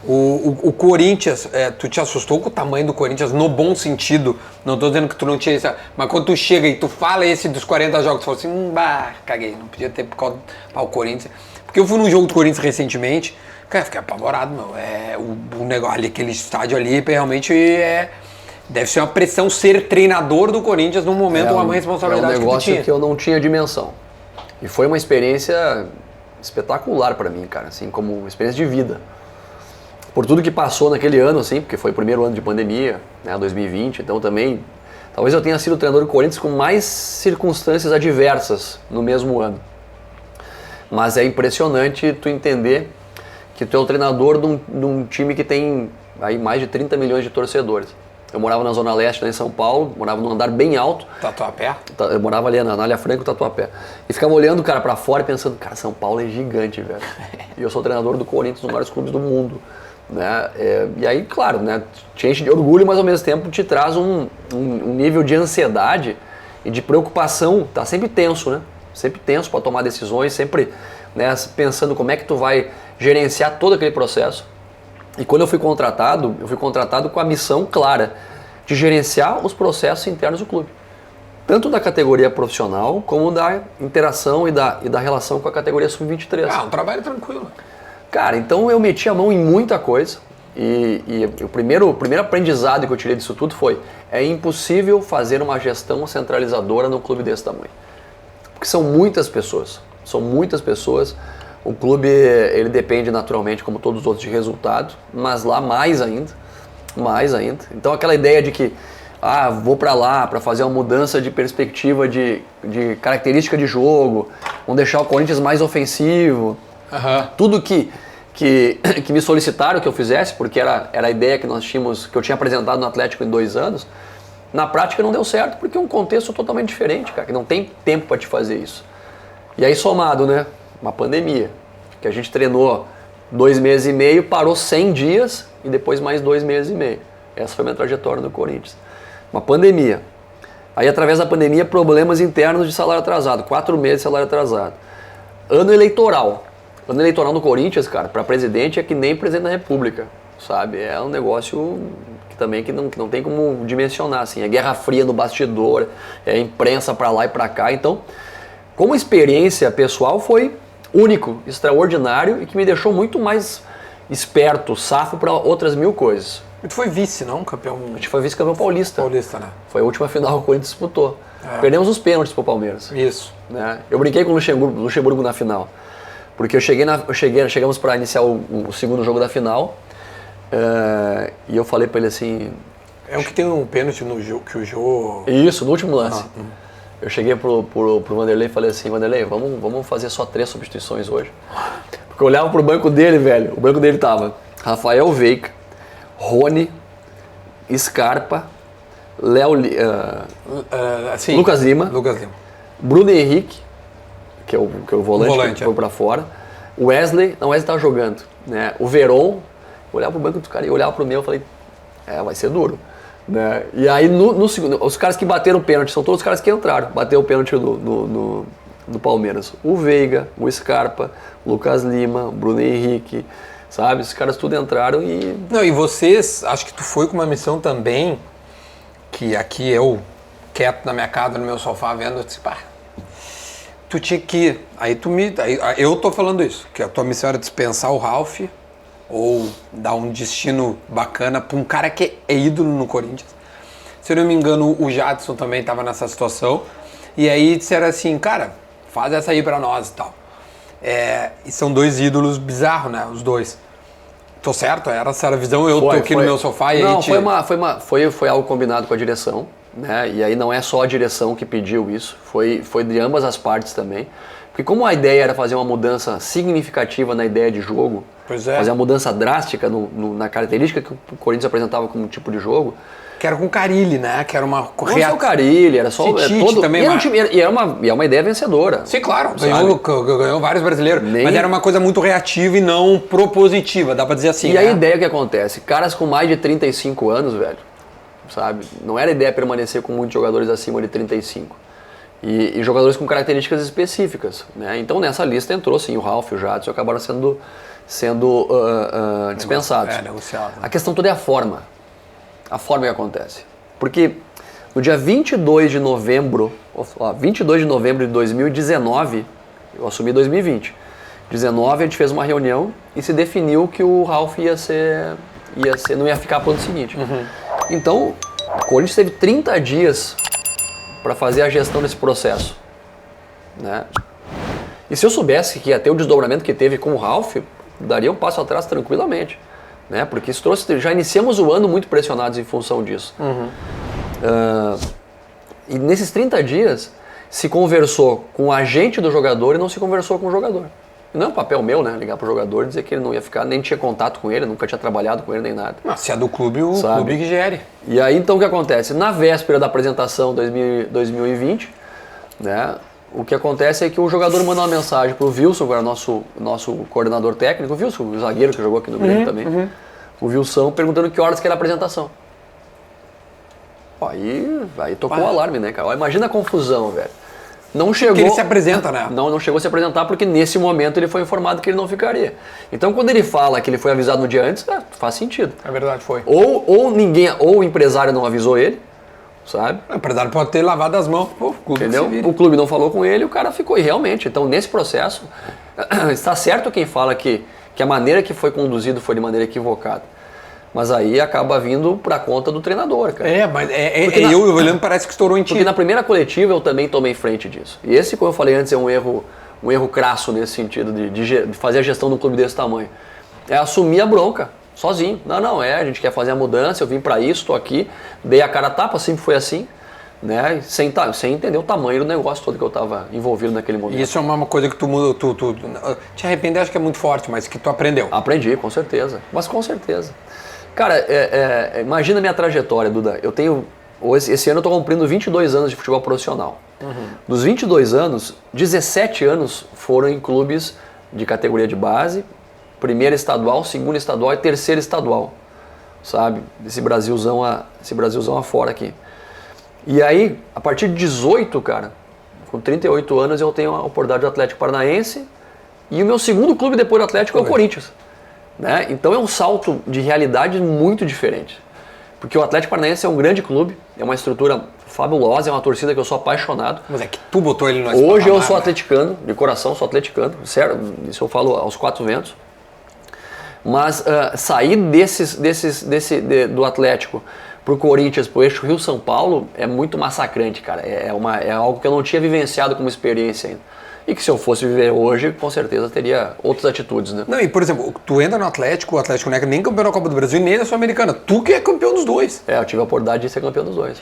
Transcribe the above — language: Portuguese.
O Corinthians, tu te assustou com o tamanho do Corinthians no bom sentido? Não tô dizendo que tu não tinha isso, mas quando tu chega e tu fala esse dos 40 jogos, tu fala assim, caguei, não podia ter por causa o Corinthians. Porque eu fui num jogo do Corinthians recentemente, cara, fiquei apavorado, meu. O negócio ali, aquele estádio ali, realmente deve ser uma pressão ser treinador do Corinthians num momento, uma responsabilidade que tu tinha. É um negócio que eu não tinha dimensão. E foi uma experiência espetacular pra mim, cara, assim, como uma experiência de vida. Por tudo que passou naquele ano, assim, porque foi o primeiro ano de pandemia, né, 2020, então também, talvez eu tenha sido o treinador do Corinthians com mais circunstâncias adversas no mesmo ano. Mas é impressionante tu entender que tu é o treinador de um time que tem aí mais de 30 milhões de torcedores. Eu morava na Zona Leste, lá em São Paulo, morava num andar bem alto. Tatuapé? Eu morava ali na Anália Franco, Tatuapé. E ficava olhando, cara, pra fora e pensando, cara, São Paulo é gigante, velho. E eu sou treinador do Corinthians, um dos maiores clubes do mundo. Né? E aí, claro, né, te enche de orgulho, mas ao mesmo tempo te traz um nível de ansiedade e de preocupação. Tá sempre tenso, né? Sempre tenso para tomar decisões, sempre, né, pensando como é que tu vai gerenciar todo aquele processo. E quando eu fui contratado com a missão clara de gerenciar os processos internos do clube. Tanto da categoria profissional, como da interação e da relação com a categoria sub-23. Um trabalho tranquilo. Cara, então eu meti a mão em muita coisa e o primeiro aprendizado que eu tirei disso tudo foi: é impossível fazer uma gestão centralizadora num clube desse tamanho. Porque são muitas pessoas. O clube, ele depende naturalmente, como todos os outros, de resultado, mas lá mais ainda. Então aquela ideia de que, vou pra lá para fazer uma mudança de perspectiva de característica de jogo, vamos deixar o Corinthians mais ofensivo, tudo que me solicitaram que eu fizesse, porque era a ideia que eu tinha apresentado no Atlético em 2 anos, na prática não deu certo, porque é um contexto totalmente diferente, cara, que não tem tempo para te fazer isso. E aí somado, né, uma pandemia, que a gente treinou 2 meses e meio, parou 100 dias e depois mais 2 meses e meio. Essa foi a minha trajetória no Corinthians. Uma pandemia. Aí através da pandemia, problemas internos de salário atrasado, 4 meses de salário atrasado. Ano eleitoral. Ano eleitoral no Corinthians, cara, para presidente é que nem presidente da República, sabe? É um negócio que não tem como dimensionar, assim. É guerra fria no bastidor, é imprensa para lá e para cá. Então, como experiência pessoal, foi único, extraordinário e que me deixou muito mais esperto, safo para outras 1000 coisas. E tu foi vice, não? Campeão? A gente foi vice-campeão paulista. Paulista, né? Foi a última final que o Corinthians disputou. Perdemos os pênaltis pro Palmeiras. Isso. Né? Eu brinquei com o Luxemburgo na final. Porque chegamos para iniciar o segundo jogo da final e eu falei para ele assim... É o que tem um pênalti no jogo, que o Jô... Isso, no último lance. Eu cheguei pro Vanderlei e falei assim, Vanderlei, vamos fazer só 3 substituições hoje. Porque eu olhava pro banco dele, velho, o banco dele tava Rafael Veiga, Rony, Scarpa, Lucas Lima, Bruno Henrique, que é o volante que foi pra fora, Wesley tava jogando, né? O Veron, eu olhava pro banco do cara e olhava pro meu e falei, vai ser duro. Né? E aí no segundo, os caras que bateram o pênalti são todos os caras que entraram, bateu o pênalti do Palmeiras. O Veiga, o Scarpa, o Lucas Lima, o Bruno Henrique, sabe? Os caras tudo entraram e... Não, e vocês, acho que tu foi com uma missão também, que aqui eu, quieto na minha casa, no meu sofá, vendo, eu disse, tu tinha que... Aí eu tô falando isso, que a tua missão era dispensar o Ralf, ou dar um destino bacana para um cara que é ídolo no Corinthians. Se eu não me engano, o Jadson também estava nessa situação. E aí disseram assim, cara, faz essa aí para nós e tal. E são 2 ídolos bizarros, né? Os 2. Tô certo? Essa era a visão, tô aqui no meu sofá e não, aí... Foi algo combinado com a direção, né? E aí não é só a direção que pediu isso, foi de ambas as partes também. Porque como a ideia era fazer uma mudança significativa na ideia de jogo, fazer uma mudança drástica na característica que o Corinthians apresentava como tipo de jogo. Que era com o Carille, né? Que era uma correia. Não só o Carille, era só todo... também. E é uma ideia vencedora. Sim, claro. Ganhou vários brasileiros. Mas era uma coisa muito reativa e não propositiva, dá pra dizer assim. E a ideia que acontece? Caras com mais de 35 anos, velho, sabe? Não era ideia permanecer com muitos jogadores acima de 35. E jogadores com características específicas, né? Então nessa lista entrou sim o Ralf e o Jadson, acabaram sendo dispensados. Negociado. A questão toda é a forma que acontece. Porque no dia 22 de novembro, 22 de novembro de 2019, eu assumi 2020, 19 a gente fez uma reunião e se definiu que o Ralf não ia ficar para o ano seguinte. Então, o Corinthians teve 30 dias para fazer a gestão desse processo, né? E se eu soubesse que ia ter o desdobramento que teve com o Ralf, daria um passo atrás tranquilamente, né? Porque isso trouxe, já iniciamos o ano muito pressionados em função disso. E nesses 30 dias se conversou com o agente do jogador e não se conversou com o jogador. E não é um papel meu, né? Ligar pro jogador e dizer que ele não ia ficar, nem tinha contato com ele, nunca tinha trabalhado com ele nem nada. Mas se é do clube, o clube que gere. E aí então o que acontece? Na véspera da apresentação 2020, né? O que acontece é que o jogador manda uma mensagem pro Wilson, agora nosso coordenador técnico, o Wilson, o zagueiro que jogou aqui no Grêmio também, o Wilson, perguntando que horas que era a apresentação. Aí tocou o alarme, né, cara? Imagina a confusão, velho. Não chegou. Porque ele se apresenta, né? Não chegou a se apresentar porque nesse momento ele foi informado que ele não ficaria. Então quando ele fala que ele foi avisado no dia antes, faz sentido. É verdade, foi. Ou o empresário não avisou ele, sabe? O empresário pode ter lavado as mãos, pô, o clube. Entendeu? O clube não falou com ele, o cara ficou. E realmente, então nesse processo, está certo quem fala que a maneira que foi conduzido foi de maneira equivocada. Mas aí acaba vindo pra conta do treinador, cara. Mas eu olhando parece que estourou em ti. Porque na primeira coletiva eu também tomei frente disso. E esse, como eu falei antes, é um erro crasso nesse sentido de fazer a gestão de um clube desse tamanho. É assumir a bronca, sozinho. A gente quer fazer a mudança, eu vim pra isso, tô aqui, dei a cara a tapa, sempre foi assim, né? Sem entender o tamanho do negócio todo que eu tava envolvido naquele momento. E isso é uma coisa que tu te arrepender, acho que é muito forte, mas que tu aprendeu. Aprendi, com certeza. Mas com certeza. Cara, imagina a minha trajetória, Duda. Esse ano eu tô cumprindo 22 anos de futebol profissional. Dos 22 anos, 17 anos foram em clubes de categoria de base, primeira estadual, segunda estadual e terceira estadual, sabe? Esse Brasilzão afora aqui. E aí, a partir de 18, cara, com 38 anos eu tenho a oportunidade do Atlético Paranaense e o meu segundo clube depois do Atlético é o Corinthians. Né? Então é um salto de realidade muito diferente. Porque o Atlético Paranaense é um grande clube, é uma estrutura fabulosa, é uma torcida que eu sou apaixonado. Mas é que tu botou ele no Hoje eu sou atleticano, de coração sou atleticano, sério, isso eu falo aos quatro ventos. Mas sair do Atlético pro Corinthians, pro eixo Rio-São Paulo, é muito massacrante, cara. É algo que eu não tinha vivenciado como experiência ainda. E que se eu fosse viver hoje, com certeza teria outras atitudes, né? Não, e por exemplo, tu entra no Atlético, o Atlético não é nem campeão da Copa do Brasil, nem da Sul-Americana. Tu que é campeão dos dois. Eu tive a oportunidade de ser campeão dos dois.